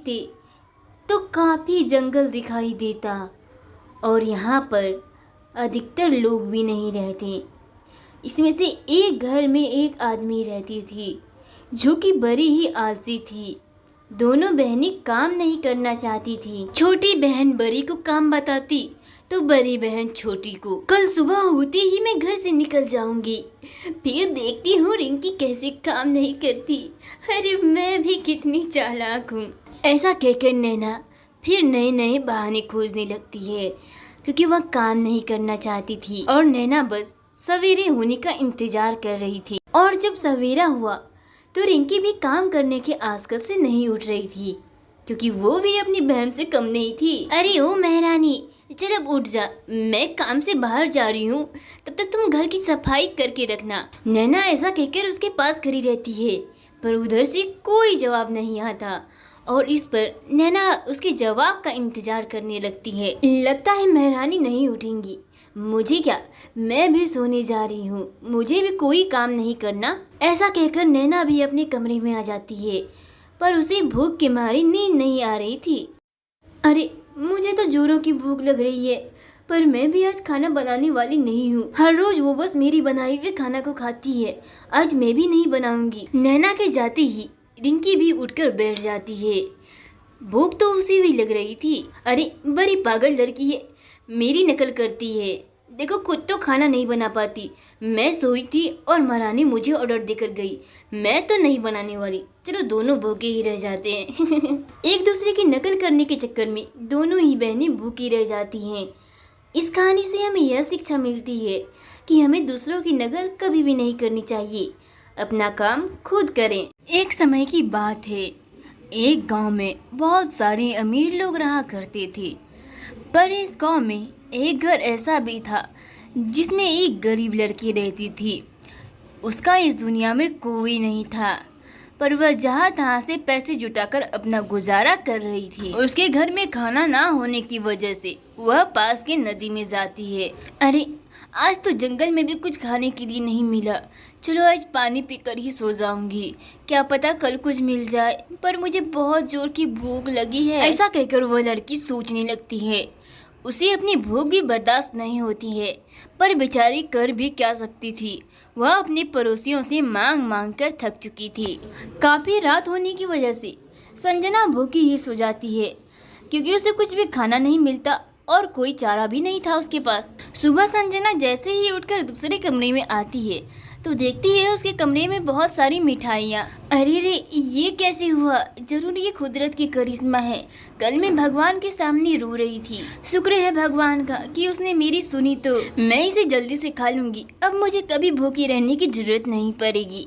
देखते तो काफ़ी जंगल दिखाई देता और यहाँ पर अधिकतर लोग भी नहीं रहते। इसमें से एक घर में एक आदमी रहती थी जो कि बड़ी ही आलसी थी। दोनों बहनें काम नहीं करना चाहती थी। छोटी बहन बड़ी को काम बताती तो बड़ी बहन छोटी को, कल सुबह होते ही मैं घर से निकल जाऊंगी, फिर देखती हूँ रिंकी कैसे काम नहीं करती। अरे मैं भी कितनी चालाक हूँ। ऐसा कहकर नैना फिर नए नए बहाने खोजने लगती है क्योंकि वह काम नहीं करना चाहती थी और नैना बस सवेरे होने का इंतजार कर रही थी। और जब सवेरा हुआ तो रिंकी भी काम करने के आजकल से नहीं उठ रही थी क्योंकि वो भी अपनी बहन से कम नहीं थी। अरे ओ महारानी, चल अब उठ जा, मैं काम से बाहर जा रही हूँ, तब तक तुम घर की सफाई करके रखना। नैना ऐसा कहकर उसके पास खड़ी रहती है पर उधर से कोई जवाब नहीं आता और इस पर नैना उसके जवाब का इंतजार करने लगती है। लगता है महारानी नहीं उठेंगी, मुझे क्या, मैं भी सोने जा रही हूँ, मुझे भी कोई काम नहीं करना। ऐसा कहकर नैना भी अपने कमरे में आ जाती है पर उसे भूख के मारे नींद नहीं आ रही थी। अरे मुझे तो जोरों की भूख लग रही है पर मैं भी आज खाना बनाने वाली नहीं हूँ। हर रोज वो बस मेरी बनाई हुए खाना को खाती है, आज मैं भी नहीं बनाऊंगी। नैना के जाते ही रिंकी भी उठकर बैठ जाती है। भूख तो उसे भी लग रही थी। अरे बड़ी पागल लड़की है, मेरी नकल करती है, देखो खुद तो खाना नहीं बना पाती। मैं सोई थी और महारानी मुझे ऑर्डर देकर गई, मैं तो नहीं बनाने वाली, चलो दोनों भूखे ही रह जाते हैं। एक दूसरे की नकल करने के चक्कर में दोनों ही बहनें भूखी रह जाती हैं। इस कहानी से हमें यह शिक्षा मिलती है कि हमें दूसरों की नकल कभी भी नहीं करनी चाहिए, अपना काम खुद करें। एक समय की बात है, एक गांव में बहुत सारे अमीर लोग रहा करते थे पर इस गांव में एक घर ऐसा भी था जिसमें एक गरीब लड़की रहती थी। उसका इस दुनिया में कोई नहीं था पर वह जहाँ तहाँ से पैसे जुटाकर अपना गुजारा कर रही थी। उसके घर में खाना ना होने की वजह से वह पास के नदी में जाती है। अरे आज तो जंगल में भी कुछ खाने के लिए नहीं मिला, चलो आज पानी पीकर ही सो जाऊंगी, क्या पता कल कुछ मिल जाए, पर मुझे बहुत जोर की भूख लगी है। ऐसा कहकर वह लड़की सोचने लगती है। उसे अपनी भूख भी बर्दाश्त नहीं होती है पर बेचारी कर भी क्या सकती थी, वह अपने पड़ोसियों से मांग मांग कर थक चुकी थी। काफ़ी रात होने की वजह से संजना भूखी ही सो जाती है क्योंकि उसे कुछ भी खाना नहीं मिलता और कोई चारा भी नहीं था उसके पास। सुबह संजना जैसे ही उठकर दूसरे कमरे में आती है तो देखती है उसके कमरे में बहुत सारी मिठाइयाँ। अरे रे, ये कैसे हुआ, जरूर ये कुदरत की करिश्मा है। कल मैं भगवान के सामने रो रही थी, शुक्र है भगवान का कि उसने मेरी सुनी, तो मैं इसे जल्दी से खा लूंगी, अब मुझे कभी भूखी रहने की जरूरत नहीं पड़ेगी।